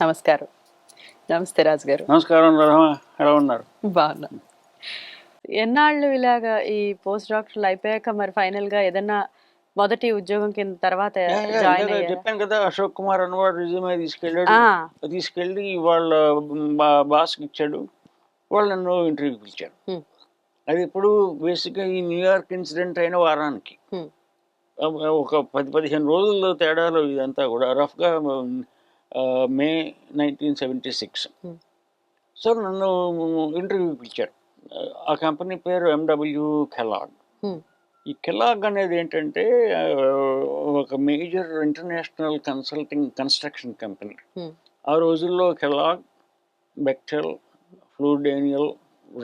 నమస్కారం. నమస్తే రాజు గారు. నమస్కారం రహమా, ఎలా ఉన్నారు? బాగున్నా. ఎన్నాళ్ళు ఇలాగా ఈ పోస్ట్ డాక్టర్లు అయిపోయాక మరి ఫైనల్ గా ఏదన్నా మొదటి ఉద్యోగం కింద తర్వాత జాయిన్ అయ్యారా? చెప్పాను కదా, అశోక్ కుమార్ అన్నవాడు రిజ్యూమే తీసుకెళ్ళాడు. ఆ, తీసుకెళ్ళి వాళ్ళ బాస్కి ఇచ్చాడు. వాళ్ళు నన్ను ఇంటర్వ్యూకి పిలిచారు. హ్మ్, అది ఇప్పుడు బేసిక్గా ఈ న్యూయార్క్ ఇన్సిడెంట్ అయిన వారానికి హ్మ్, ఒక 10-15 రోజుల్లో తేడాలో ఇదంతా కూడా రఫ్గా మే 1976. హ్మ్, సో నన్ను ఇంటర్వ్యూకి పిలిచారు. ఆ కంపెనీ పేరు ఎండబ్ల్యూ కెలాగ్. హ్మ్, ఈ కెలాగ్ అనేది ఏంటంటే ఒక major international construction company. Hmm, ఆ రోజుల్లో Kellogg, Bechtel, Fluor Daniel,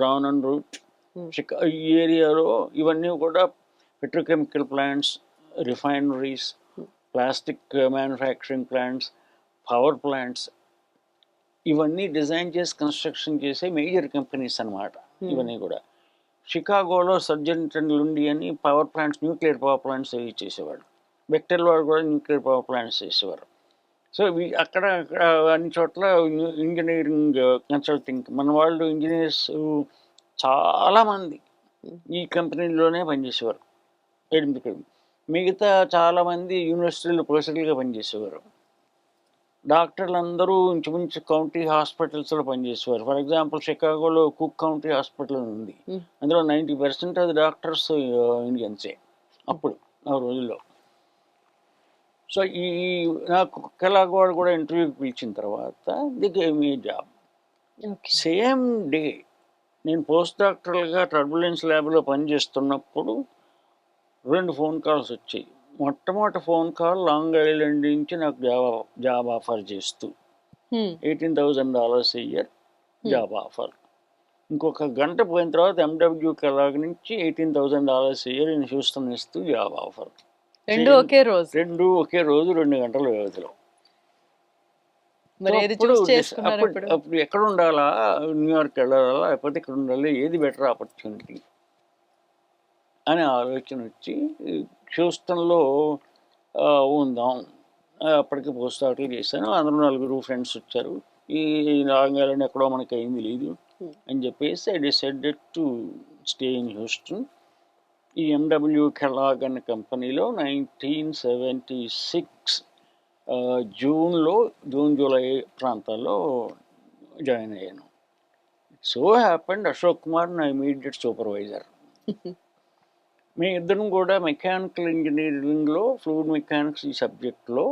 Brown and Root, hmm, ఈ ఏరియాలో ఇవన్నీ కూడా petrochemical plants, refineries, plastic manufacturing plants, power plants, ఇవన్నీ డిజైన్ చేసి కన్స్ట్రక్షన్ చేసే మేజర్ కంపెనీస్ అన్నమాట. ఇవన్నీ కూడా షికాగోలో సర్జెంట్ అండ్ లుండి అని power plants, nuclear power plants చేసేవాడు. బెక్టెల్ వాడు కూడా న్యూక్లియర్ పవర్ ప్లాంట్స్ చేసేవారు. సో అక్కడ అన్ని చోట్ల ఇంజనీరింగ్ కన్సల్టింగ్ మన వాళ్ళు ఇంజనీర్స్ చాలామంది ఈ కంపెనీలోనే పనిచేసేవారు. 8 మిగతా చాలామంది యూనివర్సిటీలో ప్రొఫెసర్లుగా పనిచేసేవారు. డాక్టర్లు అందరూ ఇంచుమించు కౌంటీ హాస్పిటల్స్లో పనిచేసేవారు. ఫర్ ఎగ్జాంపుల్ షికాగోలో కుక్ కౌంటీ హాస్పిటల్ ఉంది. అందులో 90% ఆఫ్ డాక్టర్స్ ఇండియన్సే అప్పుడు ఆ రోజుల్లో. సో ఈ నాకు కెలాగ్ వాడు కూడా ఇంటర్వ్యూకి పిలిచిన తర్వాత the gave me job. Same day నేను పోస్ట్ డాక్టర్లుగా టర్బులెన్స్ ల్యాబ్లో పనిచేస్తున్నప్పుడు 2 ఫోన్ కాల్స్ వచ్చాయి. మొట్టమొదటి ఫోన్ కాల్ లాంగ్ ఐలాండ్ నుంచి నాకు జాబ్ ఆఫర్ చేస్తూ $18,000 a year జాబ్ ఆఫర్. ఇంకొక గంట పోయిన తర్వాత ఎండబ్ల్యూ కెలాగ్ నుంచి $18,000 a year ఇన్ హ్యూస్టన్ ఇస్తూ జాబ్ ఆఫర్. రెండు ఒకే రోజు, 2 గంటల వ్యవధిలో. అప్పుడు ఎక్కడ ఉండాలా, న్యూయార్క్ వెళ్ళాలా లేకపోతే ఇక్కడ ఉండాలి, ఏది బెటర్ ఆపర్చునిటీ అనే ఆలోచన వచ్చి హ్యూస్టన్లో ఉందాం. అప్పటికి పోస్ట్ డాక్టర్లు చేశాను. అందులో 4 ఫ్రెండ్స్ వచ్చారు. ఈ నాలుగేళ్ళని ఎక్కడో మనకి అయింది లేదు అని చెప్పేసి I decided to stay in Houston. ఈ ఎండబ్ల్యూ కెలాగ్ అనే కంపెనీలో 1976 జూన్ జూలై ప్రాంతాల్లో జాయిన్ అయ్యాను. సో హ్యాపెండ్ అశోక్ కుమార్ నా ఇమీడియట్ సూపర్వైజర్. మీ ఇద్దరం కూడా మెకానికల్ ఇంజనీరింగ్లో ఫ్లూయిడ్ మెకానిక్స్ ఈ సబ్జెక్ట్లో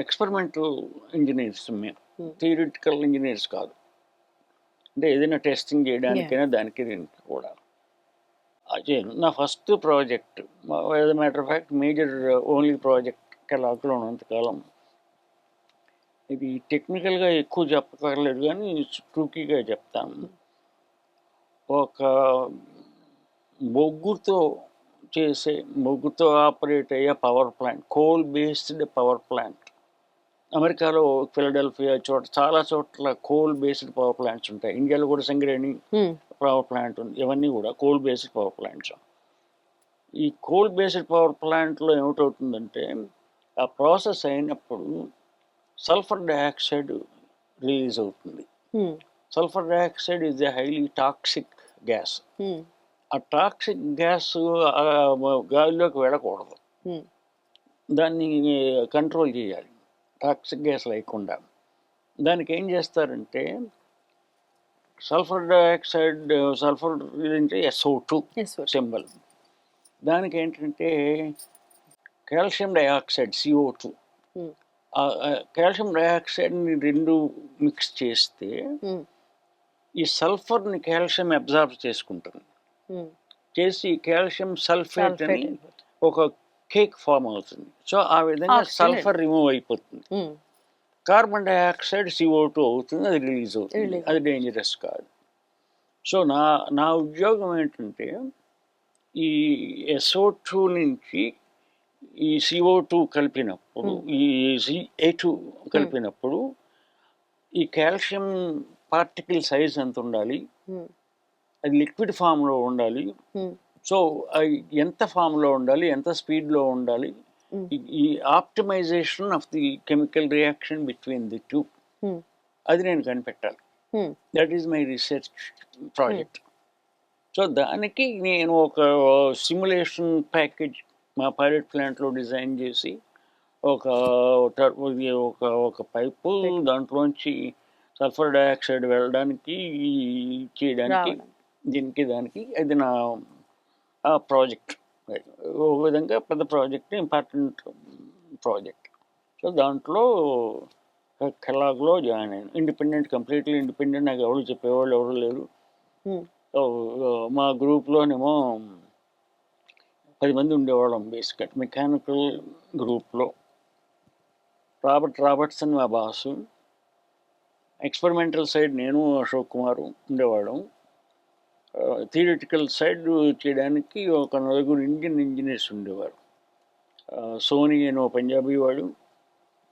ఎక్స్పెరిమెంటల్ ఇంజనీర్స్. మేము థియరిటికల్ ఇంజనీర్స్ కాదు. అంటే ఏదైనా టెస్టింగ్ చేయడానికైనా దానికి దీనికి కూడా. అదే నా first project, as a matter of fact major only project కెలాగ్లో ఉన్నంతకాలం. ఇది టెక్నికల్గా ఎక్కువ చెప్పక్కర్లేదు కానీ ట్రూకీగా చెప్తాను. ఒక బొగ్గుతో ఆపరేట్ అయ్యే power plant, coal based power plant. అమెరికాలో ఫిలడెల్ఫియా చాలా చోట్ల కోల్ బేస్డ్ పవర్ ప్లాంట్స్ ఉంటాయి. ఇండియాలో కూడా సింగరేణి పవర్ ప్లాంట్ ఉంది. ఇవన్నీ కూడా కోల్ బేస్డ్ పవర్ ప్లాంట్స్. ఈ కోల్ బేస్డ్ పవర్ ప్లాంట్లో ఏమిటవుతుందంటే ఆ ప్రాసెస్ అయినప్పుడు సల్ఫర్ డయాక్సైడ్ రిలీజ్ అవుతుంది. Sulphur dioxide is a highly toxic gas. ఆ టాక్సిక్ గ్యాస్ గాలిలోకి వెళ్ళకూడదు. దాన్ని కంట్రోల్ చేయాలి, టాక్సిక్ గ్యాస్ లేకుండా. దానికి ఏం చేస్తారంటే సల్ఫర్ డయాక్సైడ్, సల్ఫర్ అంటే SO2 సింబల్. దానికి ఏంటంటే కాల్షియం డయాక్సైడ్ CO2. కాల్షియం డయాక్సైడ్ని 2 మిక్స్ చేస్తే ఈ సల్ఫర్ని కాల్షియం అబ్జార్బ్ చేసుకుంటుంది. చేసి కాల్షియం సల్ఫేట్ అని ఒక కేక్ ఫామ్ అవుతుంది. సో ఆ విధంగా సల్ఫర్ రిమూవ్ అయిపోతుంది. కార్బన్ డయాక్సైడ్ CO2 అవుతుంది, అది రిలీజ్ అవుతుంది. అది డేంజరస్ కాదు. సో నా ఉద్యోగం ఏంటంటే ఈ SO2 నుంచి ఈ CO2 కలిపినప్పుడు, ఈ A2 కలిపినప్పుడు ఈ కాల్షియం పార్టికల్ సైజ్ ఎంత ఉండాలి, అది లిక్విడ్ ఫామ్లో ఉండాలి. సో ఎంత ఫామ్లో ఉండాలి, ఎంత స్పీడ్లో ఉండాలి, ఈ optimisation of the chemical reaction between the two, అది నేను కనిపెట్టాలి. That is my research project. So దానికి నేను ఒక సిమ్యులేషన్ ప్యాకేజ్ మా పైలట్ ప్లాంట్లో డిజైన్ చేసి ఒక ఒక పైపు దాంట్లోంచి సల్ఫర్ డయాక్సైడ్ వెళ్ళడానికి చేయడానికి దానికి అది నా ప్రాజెక్ట్. ఒక విధంగా పెద్ద ప్రాజెక్ట్, ఇంపార్టెంట్ ప్రాజెక్ట్. సో దాంట్లో కెలాగ్లో జాయిన్ అయ్యాను. Completely independent. నాకు ఎవరు చెప్పేవాళ్ళు ఎవరు లేరు. మా గ్రూప్లోనేమో 10 మంది ఉండేవాళ్ళం బేసిక్గా మెకానికల్ గ్రూప్లో. రాబర్ట్సన్ మా బాసు, ఎక్స్పెరిమెంటల్ సైడ్ నేను అశోక్ కుమార్ ఉండేవాళ్ళం. థియరిటికల్ సైడ్ చేయడానికి ఒక 4 ఇండియన్ ఇంజనీర్స్ ఉండేవారు. సోనీ అని ఒక పంజాబీ వాడు,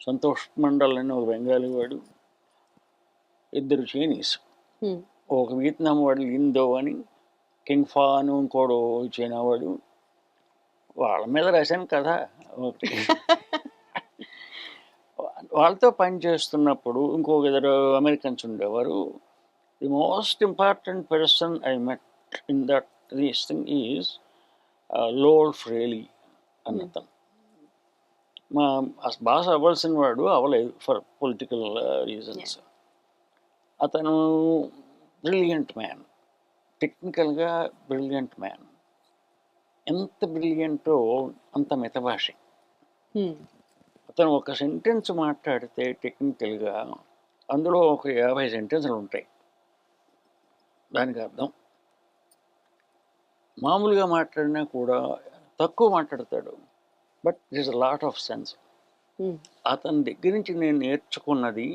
సంతోష్ మండల్ అని ఒక బెంగాలీ వాడు, 2 చైనీస్, ఒక వియత్నాం వాడు లిందో అని, కింగ్ ఫా అని ఇంకోడు చైనా వాడు. వాళ్ళ మీద రాశాను కదా ఒకటి. వాళ్ళతో పని చేస్తున్నప్పుడు ఇంకొక 2 అమెరికన్స్ ఉండేవారు. The most important person I met in that this thing is Lowell Fraley అన్నతను. మా బాస్ అవ్వాల్సిన వాడు అవ్వలేదు ఫర్ పొలిటికల్ రీజన్స్. అతను బ్రిలియంట్ మ్యాన్, టెక్నికల్గా బ్రిలియంట్ మ్యాన్. ఎంత బ్రిలియంటో అంత మితభాషి. అతను ఒక సెంటెన్స్ మాట్లాడితే టెక్నికల్గా అందులో ఒక 50 సెంటెన్సులు ఉంటాయి. దానికి అర్థం మామూలుగా మాట్లాడినా కూడా తక్కువ మాట్లాడతాడు, but this a lot of sense. అతని దగ్గర నుంచి నేను నేర్చుకున్నది,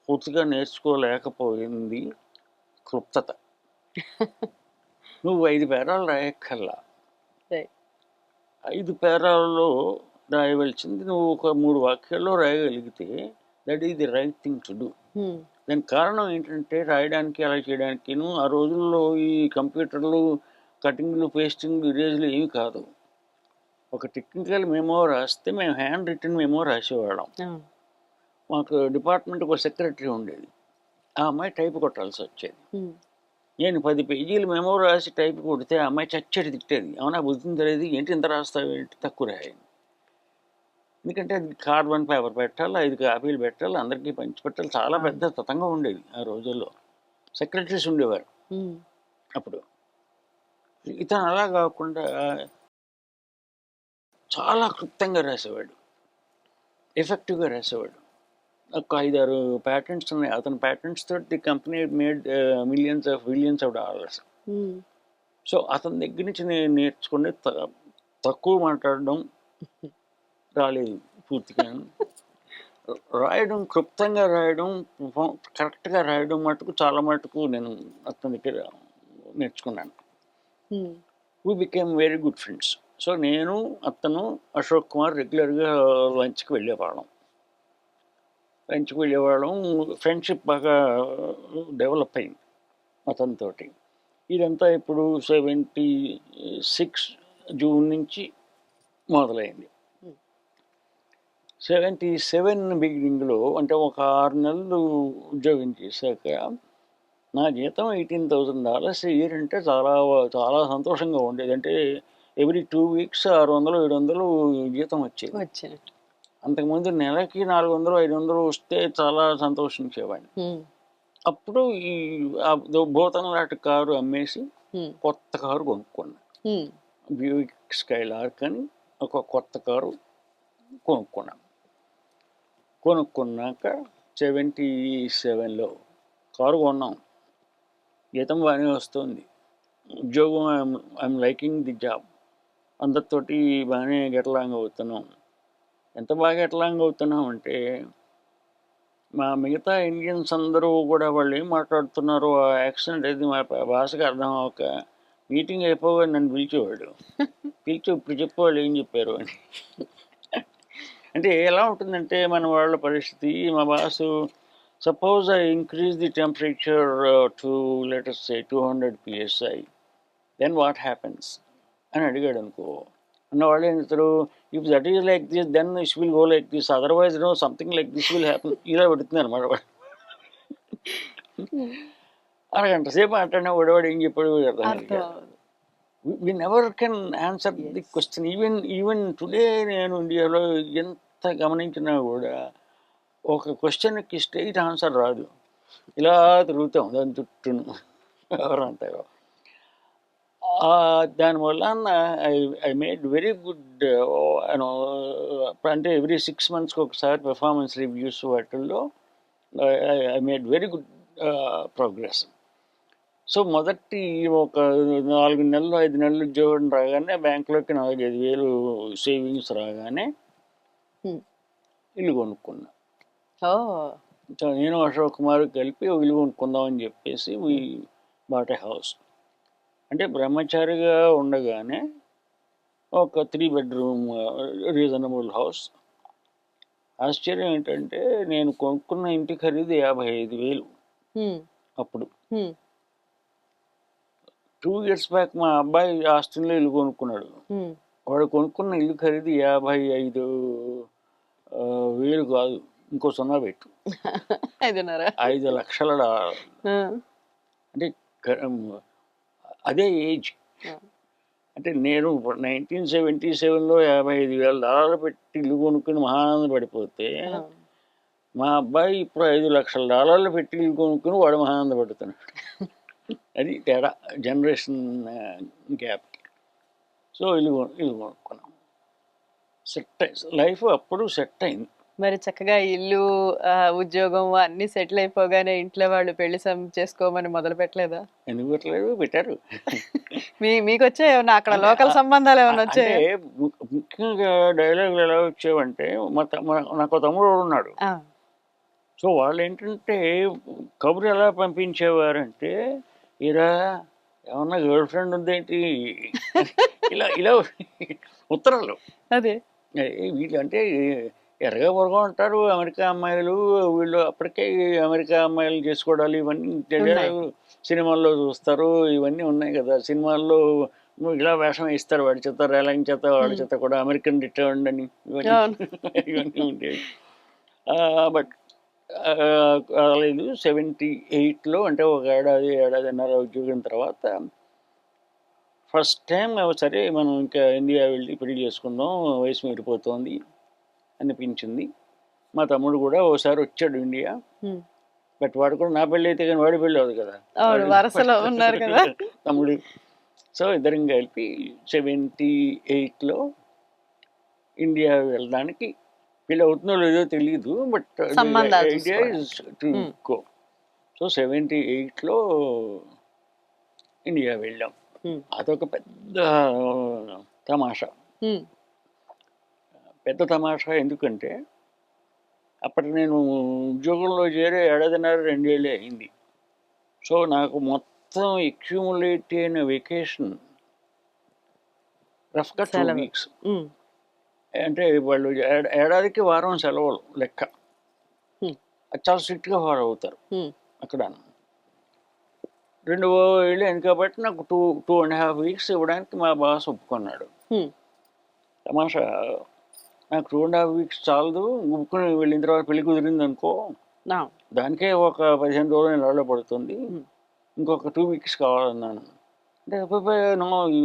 పూర్తిగా నేర్చుకోలేకపోయింది క్లుప్తత. నువ్వు 5 పేరాలు రాయక్కర్లా, 5 పేరాలలో రాయవలసింది నువ్వు ఒక 3 వాక్యాల్లో రాయగలిగితే that is the right thing to do. దానికి కారణం ఏంటంటే రాయడానికి అలా చేయడానికి ఆ రోజుల్లో ఈ కంప్యూటర్లు, కటింగ్లు, పేస్టింగ్లు, ఇరేజ్లు ఏమి కాదు. ఒక టెక్నికల్ మెమో రాస్తే మేము హ్యాండ్ రిటర్న్ మెమో రాసేవాళ్ళం. మాకు డిపార్ట్మెంట్కి ఒక సెక్రటరీ ఉండేది. ఆ అమ్మాయి టైప్ కొట్టాల్సి వచ్చేది. నేను 10 పేజీలు మెమో రాసి టైప్ కొడితే ఆ అమ్మాయి చచ్చడి తిట్టేది. అవునా బుద్ధి తెలియదు, ఏంటి ఇంత రాస్తావు, ఏంటి తక్కువ రాయండి. ఎందుకంటే అది కార్బన్ పేపర్ పెట్టాలి, 5 కాపీలు పెట్టాలి, అందరికీ పంచి పెట్టాలి. చాలా పెద్ద తతంగా ఉండేది ఆ రోజుల్లో. సెక్రటరీస్ ఉండేవారు అప్పుడు. ఇతను అలా కాకుండా చాలా క్లుప్తంగా రాసేవాడు, ఎఫెక్టివ్గా రాసేవాడు. ఒక 5-6 ప్యాటెంట్స్ ఉన్నాయి. అతని ప్యాటెంట్స్ తోటి the company made billions of dollars. So అతని దగ్గర నుంచి నేను నేర్చుకునే తక్కువ మాట్లాడడం రాలేదు పూర్తిగా. రాయడం, క్లుప్తంగా రాయడం, కరెక్ట్గా రాయడం మటుకు చాలా మటుకు నేను అతని దగ్గర నేర్చుకున్నాను. We became very good friends. So నేను, అతను, అశోక్ కుమార్ రెగ్యులర్గా లంచ్కి వెళ్ళేవాళ్ళం. ఫ్రెండ్షిప్ బాగా డెవలప్ అయింది అతనితోటి. ఇదంతా ఇప్పుడు 76 జూన్ నుంచి మొదలైంది. 77 బిగినింగ్లో, అంటే ఒక 6 నెలలు ఉద్యోగం చేశాక నా జీతం $18,000 ఇయర్ అంటే చాలా చాలా సంతోషంగా ఉండేది. అంటే ఎవ్రీ 2 వీక్స్ 600-700 జీతం వచ్చేది. అంతకుముందు నెలకి 400-500 వస్తే చాలా సంతోషించేవాడిని. అప్పుడు ఈ భూతం లాంటి కారు అమ్మేసి కొత్త కారు కొనుక్కున్నా. బ్యూయిక్ స్కైలార్క్ అని ఒక కొత్త కారు కొనుక్కున్నాక 77లో కారు కొన్నాం. జీతం బాగానే వస్తుంది, ఉద్యోగం ఐఎమ్ లైకింగ్ ది జాబ్, అందరితోటి బాగానే గెట్లాంగ్ అవుతున్నాం. ఎంత బాగా గెట్లాంగ్ అవుతున్నాం అంటే మా మిగతా ఇండియన్స్ అందరూ కూడా వాళ్ళు ఏం మాట్లాడుతున్నారో ఆ యాక్సెంట్ అది మా భాషకు అర్థం అవ్వక మీటింగ్ అయిపోగా నన్ను పిలిచేవాడు. ఇప్పుడు చెప్పేవాళ్ళు ఏం చెప్పారు అని. అంటే ఎలా ఉంటుందంటే మన వాళ్ళ పరిస్థితి, మా boss suppose I increase the temperature to let us say 200 psi, then what happens అని అడిగాడు అనుకో, అన్నవాళ్ళు ఏం చెప్తారు, if that is like this then it will go like this, otherwise no something like this will happen, ఇలా పెడుతుంది అనమాట వాడు. అరగంట సేపు మాట్లాడినా వాడేవాడు ఏం చెప్పాడు అర్థం అర్థం కాదు. అవ్వదు. we never can answer the Yes. question. Even today నేను ఇండియాలో ఎంత గమనించినా కూడా ఒక క్వశ్చన్కి స్ట్రైట్ ఆన్సర్ రాదు, ఇలా తిరుగుతాం దాని చుట్టూను ఎవరంతా. దానివల్ల I made very good you know, అంటే ఎవ్రీ 6 monthsకి ఒకసారి పెర్ఫార్మెన్స్ రివ్యూస్ వాటిల్లో I made very good progress. So మొదటి ఒక 4 నెలలు 5 నెలలు ఉద్యోగం రాగానే బ్యాంకులోకి 4-5 వేలు సేవింగ్స్ రాగానే Hmm. ఇల్లు కొనుక్కున్నా. ఓ సో నేను అశోక్ కుమార్ కలిపి ఇల్లు కొనుక్కుందామని చెప్పేసి వీ బాట్ ఏ హౌస్. అంటే బ్రహ్మచారిగా ఉండగానే ఒక 3 bedroom రీజనబుల్ హౌస్. ఆశ్చర్యం ఏంటంటే నేను కొనుక్కున్న ఇంటి ఖరీదు 55,000 Hmm. అప్పుడు. Hmm. 2 years బ్యాక్ మా అబ్బాయి ఆస్టిన్లో ఇల్లు కొనుక్కున్నాడు. Hmm. వాడు కొనుక్కున్న ఇల్లు ఖరీదు 55,000 కాదు, ఇంకో 0 పెట్టు, 5.5. $5,00,000. అంటే అదే ఏజ్. అంటే నేను 1977లో $55,000 పెట్టి ఇల్లు కొనుక్కుని మహానంద పడిపోతే, మా అబ్బాయి ఇప్పుడు $5,00,000 పెట్టి ఇల్లు కొనుక్కుని వాడు మహానంద పడుతున్నాడు. అది తేడా, జనరేషన్ గ్యాప్. సో ఇల్లు కొనుక్కున్నాం. సెట్ లైఫ్ అప్పుడు సెట్ అయింది. మరి చక్కగా ఇల్లు ఉద్యోగం అన్ని సెటిల్ అయిపోగానే ఇంట్లో వాళ్ళు పెళ్లి చేసుకోమని మొదలు పెట్టలేదా? ఎందుకు పెట్టలేదు, పెట్టారు. మీకు వచ్చాయి ఏమన్నా అక్కడ లోకల్ సంబంధాలు ఏమైనా అంటే వచ్చాయి? ముఖ్యంగా డైలాగులు ఎలా వచ్చేవంటే, నాకు తమ్ముడు ఉన్నాడు. సో వాళ్ళు ఏంటంటే కబురు ఎలా పంపించేవారంటే, ఇరా ఏమన్నా గర్ల్ ఫ్రెండ్ ఉందేంటి, ఇలా ఇలా ఉత్తరాలు. అదే వీళ్ళు అంటే ఎర్రగా పొరగా ఉంటారు అమెరికా అమ్మాయిలు, వీళ్ళు అప్పటికే అమెరికా అమ్మాయిలు చేసుకోవడాలు ఇవన్నీ సినిమాల్లో చూస్తారు, ఇవన్నీ ఉన్నాయి కదా. సినిమాల్లో ఇలా వేషం ఇస్తారు, వాడి చేత రేలంగ్ చేత వాడి చేత కూడా అమెరికన్ రిటర్న్ అని ఇవన్నీ ఉండేవి. బట్ కాలేదు. 78లో అంటే ఒక ఏడాదిన్నర ఉద్యోగం తర్వాత ఫస్ట్ టైం సరే మనం ఇంకా ఇండియా వెళ్ళి పెళ్లి చేసుకుందాం, వయసు మీరిపోతుంది అనిపించింది. మా తమ్ముడు కూడా ఓసారి వచ్చాడు ఇండియా. బట్ వాడు కూడా నా పెళ్ళి అయితే కానీ వాడి పెళ్ళి అవుతుంది కదా, వరుసలో ఉన్నారు కదా తమ్ముడు. సో ఇద్దరం కలిపి 78లో ఇండియా వెళ్ళడానికి, పెళ్ళి అవుతుందో లేదో తెలియదు, but India is to go. So 78లో ఇండియా వెళ్ళాం. అదొక పెద్ద తమాషా. పెద్ద తమాషా ఎందుకంటే అప్పటి నేను ఉద్యోగంలో చేరే 1.5-2 ఏళ్ళే అయింది. సో నాకు మొత్తం అక్యూములేట్ అయిన వెకేషన్ రఫ్గా 2 weeks. అంటే వాళ్ళు ఏడాదికి వారం సెలవులు లెక్క, అది చాలా స్ట్రిక్ట్గా ఫాలో అవుతారు అక్కడ. 2 ఏళ్ళు అయింది కాబట్టి నాకు 2.5 weeks ఇవ్వడానికి మా బాస్ ఒప్పుకున్నాడు. తమాషా, నాకు 2.5 weeks చాలదు, ఒప్పుకుని వెళ్ళిన తర్వాత పెళ్లి కుదిరింది అనుకో, దానికే ఒక 15 రోజులు నెలలో పడుతుంది, ఇంకొక 2 weeks కావాలన్నాను. అంటే no, you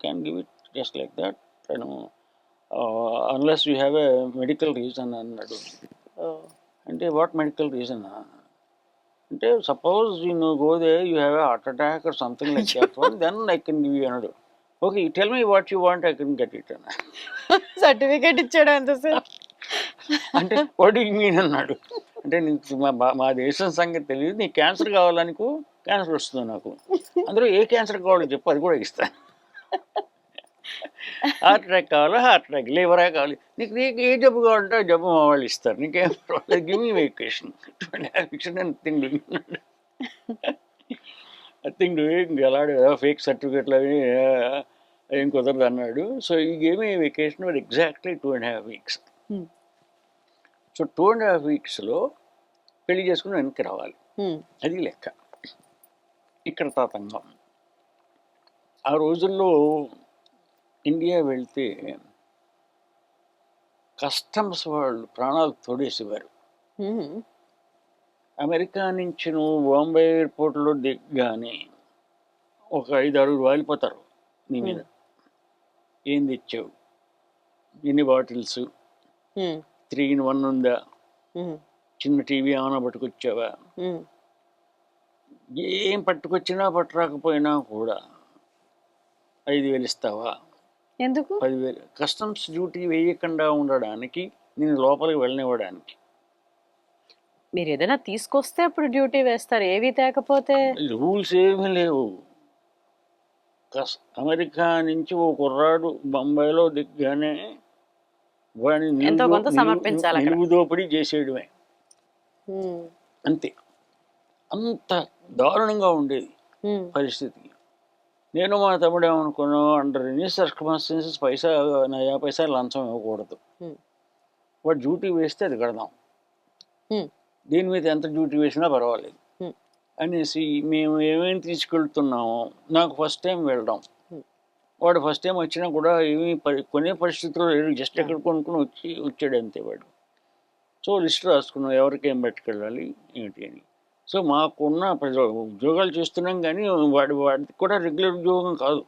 can give it just like that, unless you have a medical reason అన్నాడు. అంటే వాట్ మెడికల్ రీజన్ అంటే, suppose you go they you have a heart attack or something like that one, then I can give you అన్నాడు. Okay, tell me what you want, I can get it అన్నా. Certificate ఇచ్చాడు ఎంతసేపు. అంటే what you mean అన్నాడు. అంటే నీకు మా దేశం సంగతి తెలియదు, నీకు క్యాన్సర్ కావాలనుకో, క్యాన్సర్ వస్తుంది నాకు, అందులో ఏ క్యాన్సర్ కావాలో చెప్పు, అది కూడా ఇస్తాను. హార్ట్ అటాక్ కావాలా, హార్ట్ అటాక్, లివరా కావాలి, నీకు ఏ జబ్బు కావాలంటే ఆ జబ్బు మా వాళ్ళు ఇస్తారు, నీకేం give me vacation, nothing doing. Nothing doing అలాడు ఫేక్ సర్టిఫికెట్లు అవి ఏం కుదరదు అన్నాడు. So he gave me a vacation for exactly 2.5 weeks. So 2.5 weeksలో పెళ్లి చేసుకుని వెనక్కి రావాలి, అది లెక్క. ఇక్కడ తాతంగం. ఆ రోజుల్లో ఇండియా వెళ్తే కస్టమ్స్ వాళ్ళు ప్రాణాలు తోడేసేవారు. అమెరికా నుంచి నువ్వు బాంబే ఎయిర్పోర్ట్లో దిగ్గానే ఒక 5 అడుగులు వాలిపోతారు నీ మీద. ఏం తెచ్చావు, ఎన్ని బాటిల్స్, 3 in 1 ఉందా, చిన్న టీవీ ఏమైనా పట్టుకొచ్చావా, ఏం పట్టుకొచ్చినా పట్టురాకపోయినా కూడా 5,000 ఇస్తావా, ఎందుకు? 10,000. కస్టమ్స్ డ్యూటీ వేయకుండా ఉండడానికి, నేను లోపలికి వెళ్ళనివ్వడానికి. మీరు ఏదైనా తీసుకొస్తే అప్పుడు డ్యూటీ వేస్తారు, ఏవి తేకపోతే రూల్స్ ఏమీ లేవు. అమెరికా నుంచి ఓ కుర్రాడు బొంబాయిలో దిగ్గానే వాడిని ఎంతో కొంత సమర్పించాలి అక్కడ. నిలువు దోపిడీ చేసేయడమే, అంతే. అంత దారుణంగా ఉండేది పరిస్థితి. నేను మా తమ్ముడు ఏమనుకున్నాం, అండర్ ఎనీ సర్కమ్స్టాన్సెస్ నయా పైసా లంచం ఇవ్వకూడదు. వాడు డ్యూటీ వేస్తే అది కడదాం, దీని మీద ఎంత డ్యూటీ వేసినా పర్వాలేదు అనేసి మేము ఏమేమి తీసుకెళ్తున్నామో. నాకు ఫస్ట్ టైం వెళ్ళడం, వాడు ఫస్ట్ టైం వచ్చినా కూడా ఏమీ కొనే పరిస్థితుల్లో లేడు, జస్ట్ ఎక్కడ కొనుక్కుని వచ్చాడు అంతే వాడు. సో లిస్ట్ రాసుకున్నాం ఎవరికేం పట్టుకెళ్ళాలి ఏంటి అని. సో మాకున్న ఉద్యోగాలు చేస్తున్నాం, కానీ వాడికి కూడా రెగ్యులర్ ఉద్యోగం కాదు.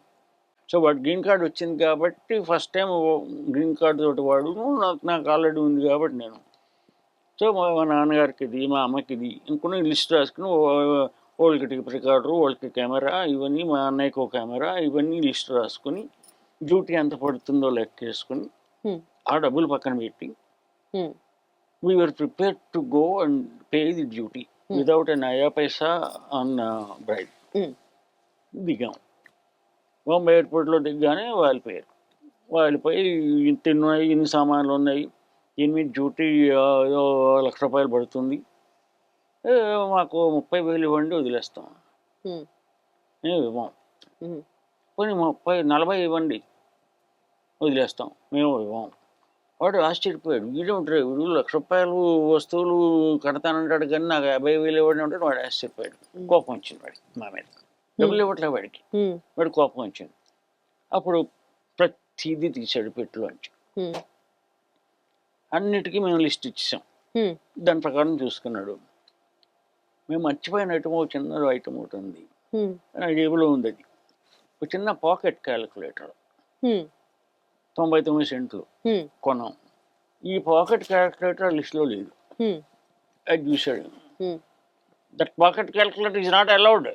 సో వాడు గ్రీన్ కార్డు వచ్చింది కాబట్టి ఫస్ట్ టైం గ్రీన్ కార్డు తోటి వాడు, నాకు ఆల్రెడీ ఉంది కాబట్టి నేను. సో మా నాన్నగారికి ఇది, మా అమ్మకి ఇది ఇంకొన్ని లిస్ట్ రాసుకుని, వాళ్ళకి టికెట్ రికార్డరు, వాళ్ళకి కెమెరా, ఇవన్నీ మా అన్నయ్యకి ఒక కెమెరా, ఇవన్నీ లిస్ట్ రాసుకుని డ్యూటీ ఎంత పడుతుందో లెక్కేసుకుని ఆ డబ్బులు పక్కన పెట్టి we are prepared to go and pay the duty without a naya paisa on braid. దిగాం. బాంబే ఎయిర్పోర్ట్లో దిగ్గానే వాళ్ళిపోయి ఇంత ఉన్నాయి, ఇన్ని సామాన్లు ఉన్నాయి, ఎనిమిది డ్యూటీ ₹1,00,000 పడుతుంది, మాకు 30,000 ఇవ్వండి వదిలేస్తాం. మేము ఇవ్వం. పోనీ 40 ఇవ్వండి వదిలేస్తాం, మేము ఇవ్వం. వాడు ఆశ్చర్యపోయాడు, వీడేమిటారు వీడు ₹1,00,000 వస్తువులు కడతానంటాడు కానీ నాకు 50,000 ఇవ్వండి అంటే వాడు ఆశ్చర్యపోయాడు. కోపం వచ్చింది వాడికి మా మీద. డబ్బులు ఇవ్వట్లే వాడికి కోపం వచ్చింది. అప్పుడు ప్రతిదీ తీసాడు పెట్టులోంచి. అన్నిటికీ మేము లిస్ట్ ఇచ్చేసాం, దాని ప్రకారం చూసుకున్నాడు. మేము మర్చిపోయిన ఐటమ్, ఒక చిన్న ఐటమ్ ఒకటి ఉంది, నా జేబులో ఉంది. అది ఒక చిన్న పాకెట్ క్యాలిక్యులేటర్, 99 సెంట్లు కొన్నాం. ఈ పాకెట్ క్యాలిక్యులేటర్ లిస్ట్లో లేదు. అది చూశాడు, that pocket calculator is not allowed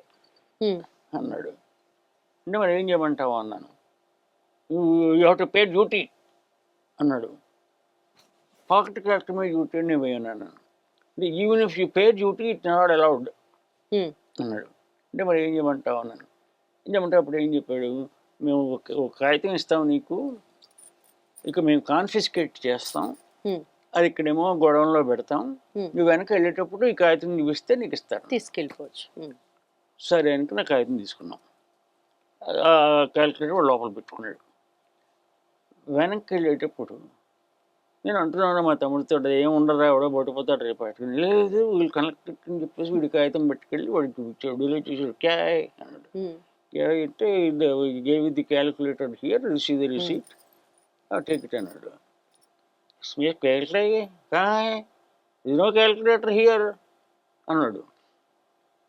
అన్నాడు. అంటే మరి ఏం చేయమంటావు అన్నాను. You have to pay duty అన్నాడు. పాకెట్ క్యాలిక్యులేటర్ డ్యూటీ అని పోయాను. Even if you pay duty it not allowed అన్నాడు. అంటే మరి ఏం చేయమంటావు అన్నాను. ఏం చేయమంటే అప్పుడు ఏం చెప్పాడు, మేము ఒక కాగితం ఇస్తాం నీకు, ఇక మేము కాన్ఫిస్కేట్ చేస్తాం, అది ఇక్కడేమో గొడవలో పెడతాం, నువ్వు వెనక వెళ్ళేటప్పుడు ఈ కాగితం నువ్వు ఇస్తే నీకు ఇస్తాను, తీసుకెళ్ళిపోవచ్చు. సరే అనుకుని నా కాగితం తీసుకున్నాం. ఆ క్యాలిక్యులేటర్ లోపల పెట్టుకున్నాడు. వెనక్కి వెళ్ళేటప్పుడు నేను అంటున్నాను మా తమ్ముడితో, ఏముండరా ఎవడో పట్టుకుపోతాడు రేపు పట్టుకుని. లేదు వీళ్ళు కనెక్ట్ అని చెప్పేసి వీడి కాగితం పట్టుకెళ్ళి వాడికి చూపించాడు. చూసాడు, క్యాయ్ అన్నాడు. క్యాయ్ అంటే gave the calculator here, receive the receipt, take it అన్నాడు. నో క్యాలిక్యులేటర్ హియర్ అన్నాడు.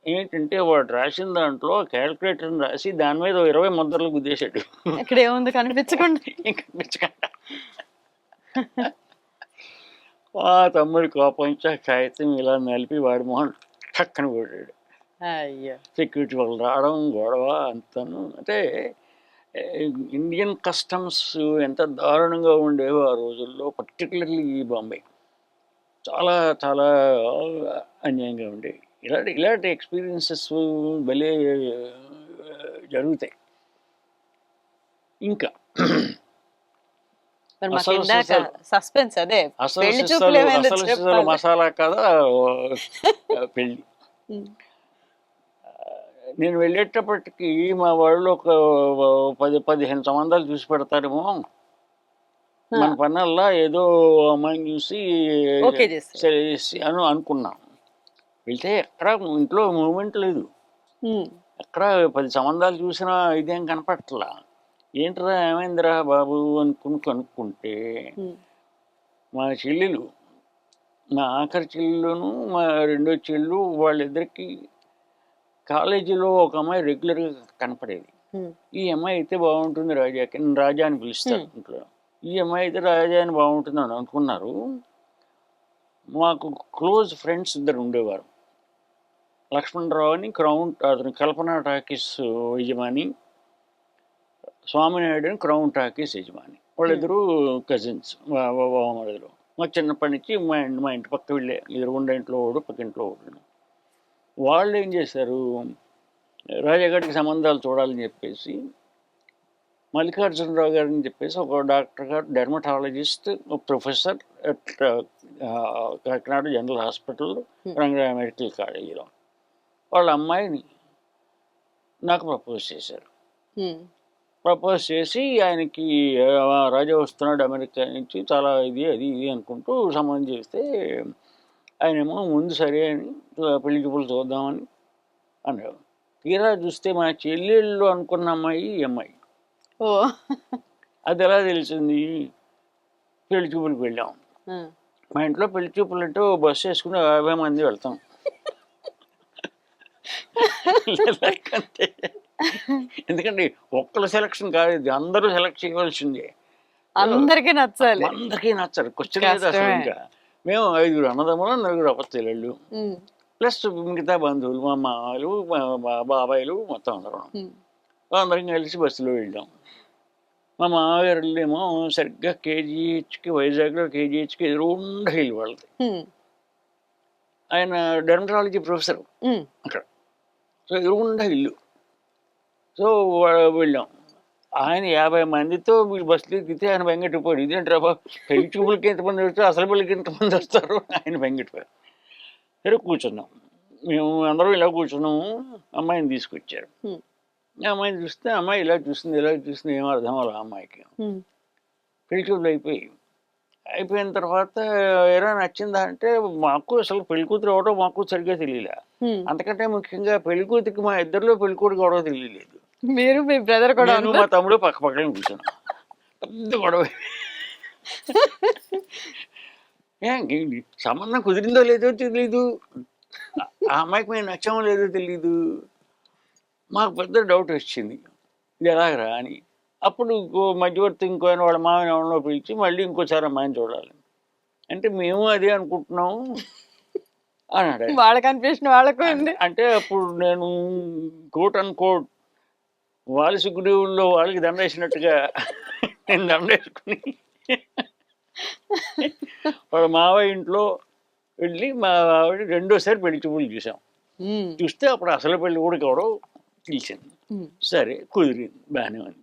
ఏంటంటే వాడు రాసిన దాంట్లో క్యాలిక్యులేటర్ రాసి దాని మీద 20 ముద్రలు గుద్దేశాడు. ఇక్కడ ఏముంది కనిపించకుండా. ఆ తమ్ముడి కోపం కాగితం ఇలా నలిపి వాడి మొహం టక్కన కొట్టాడు. సెక్యూరిటీ వాళ్ళు రావడం, గొడవ అంతాను. అంటే ఇండియన్ కస్టమ్స్ ఎంత దారుణంగా ఉండేవో ఆ రోజుల్లో, పర్టికులర్లీ ఈ బాంబే చాలా చాలా అన్యాయంగా ఉండేవి. ఇలాంటి ఎక్స్పీరియన్సెస్ భలే జరుగుతాయి. ఇంకా సస్పెన్స్ అదే అసలు మసాలా కదా పెళ్ళి. నేను వెళ్ళేటప్పటికి మా వాళ్ళు ఒక 10-15 సంబంధాలు చూసి పెడతారేమో, మన పన్నల్లా ఏదో అమ్మాయిని చూసి అని అనుకున్నాం. వెళ్తే ఎక్కడ ఇంట్లో మూమెంట్ లేదు, ఎక్కడ 10 సంబంధాలు చూసినా ఇదేం కనపట్లా. ఏంట్రా ఏమైందిరా బాబు అనుకుని కనుక్కుంటే ఉమ్, మా చెల్లెలు, మా ఆఖరి చెల్లెలును మా రెండో చెల్లు వాళ్ళిద్దరికి కాలేజీలో ఒక అమ్మాయి రెగ్యులర్గా కనపడేది. ఉమ్, ఈ అమ్మాయి అయితే బాగుంటుంది రాజాకి, రాజా అని పిలుస్తారు ఇంట్లో. ఈ అమ్మాయి అయితే రాజా అని బాగుంటుంది అని అనుకున్నారు. మాకు క్లోజ్ ఫ్రెండ్స్ ఇద్దరు ఉండేవారు. లక్ష్మణరావు అని అతను కల్పన టాకీస్ యజమాని, స్వామినాయుడు అని క్రౌన్ టాకీస్ యజమాని. వాళ్ళిద్దరూ కజిన్స్, బావమరుదులు. మాకు చిన్నప్పటి నుంచి మా ఇంటి పక్క వెళ్ళే ఎదురుగుండా ఇంట్లో ఓడు, పక్కింట్లో ఓడు. వాళ్ళు ఏం చేశారు, రాజాగారికి సంబంధాలు చూడాలని చెప్పేసి మల్లికార్జునరావు గారిని చెప్పేసి ఒక డాక్టర్ గారు, dermatologist, professor at Kakinada general hospital, Rangaraya medical కాలేజీలో వాళ్ళ అమ్మాయిని నాకు ప్రపోజ్ చేశారు. ఉమ్, ప్రపోజ్ చేసి ఆయనకి రాజా వస్తున్నాడు అమెరికా నుంచి, చాలా ఇది అది ఇది అనుకుంటూ సంబంధం చేస్తే ఆయనేమో ముందు సరే అని పెళ్లి చూపులు చూద్దామని అన్నాడు. తీరా చూస్తే మా చెల్లెళ్ళు అనుకున్న అమ్మాయి ఈ అమ్మాయి. ఓ అది ఎలా తెలిసింది, పెళ్లి చూపులకు వెళ్ళాం. ఉమ్, మా ఇంట్లో పెళ్లి చూపులు అంటే బస్సు వేసుకుని 50 మంది వెళ్తాం. లేకంటే ఎందుకంటే ఒక్కళ్ళ సెలక్షన్ కాదు ఇది, అందరూ సెలెక్ట్ చేయవలసిందే. అందరికీ నచ్చాలి. అందరికీ నచ్చరు, క్వశ్చన్ లేదు అసలు. ఇంకా మేము 5 అన్నదమ్ములు, 4 అప్పచెల్లెళ్ళు, ఉమ్, ప్లస్ మిగతా బంధువులు, మా మామలు, మా బాబాయిలు, మొత్తం అందరం ఉమ్, అందరం కలిసి బస్సులో వెళ్ళాం. మా మామగారులేమో సరిగ్గా కేజీహెచ్కి, వైజాగ్లో కేజీహెచ్కి ఎదురుగుండా వెళ్ళి వాళ్ళది. ఉమ్, ఆయన డెర్మటాలజీ ప్రొఫెసర్ ఉమ్, అక్కడ. సో ఎదురుగుండా ఇల్లు. సో వెళ్ళాం. ఆయన 50 మందితో వీళ్ళు బస్సులు ఎక్కితే ఆయన బెంగెట్టిపోయాడు. ఇదేంటి బాబు, పెళ్లి చూపులకి ఎంతమంది వస్తారు, అసలు పెళ్ళికి ఎంతమంది వస్తారు, ఆయన బెంగెట్టిపోయారు. సరే కూర్చున్నాం, మేము అందరం ఇలా కూర్చున్నాము. అమ్మాయిని తీసుకొచ్చారు. ఉమ్, అమ్మాయిని చూస్తే అమ్మాయి ఇలా చూస్తుంది, ఇలా చూస్తుంది, ఏం అర్థం అవ్వాలి అమ్మాయికి. ఉమ్, పెళ్లి చూపులు అయిపోయిన తర్వాత ఎలా నచ్చిందా అంటే, మాకు అసలు పెళ్లి కూతురు ఎవడో మాకు సరిగ్గా తెలియలే. ఉమ్. అంతకంటే ముఖ్యంగా పెళ్లి కూతురికి మా ఇద్దరిలో పెళ్లి కొడుకు ఎవడో తెలియలేదు. మీరు మీ బ్రదర్ కూడా నేను మా తమ్ముడు పక్క పక్కనే కూర్చున్నాం. పెద్ద గొడవ. సంబంధం కుదిరిందో లేదో తెలీదు, ఆ అమ్మాయికి మేము నచ్చామో లేదో తెలీదు. మాకు పెద్ద డౌట్ వచ్చింది, ఇది ఎలాగరా అని. అప్పుడు మధ్యవర్తి ఇంకో వాళ్ళ మామని ఎవరినో పిలిచి మళ్ళీ ఇంకోసారి అమ్మాయిని చూడాలి అంటే, మేము అదే అనుకుంటున్నాము అన్నాడు. వాళ్ళ కన్ఫ్యూషన్ వాళ్ళకు ఉంది. అంటే అప్పుడు నేను కోట్ అండ్ కోట్ వాలి సుగ్రీవుల్లో వాళ్ళకి దండ వేసినట్టుగా నేను దండ వేసుకుని వాళ్ళ మావయ్య ఇంట్లో వెళ్ళి మా ఆవిడ రెండోసారి పెళ్లి చూపులు చూసాం. ఉమ్, చూస్తే అప్పుడు అసలు పెళ్లి కూడా ఎవడో తెలిసింది. ఉమ్, సరే కుదిరింది, బాగానే ఉంది.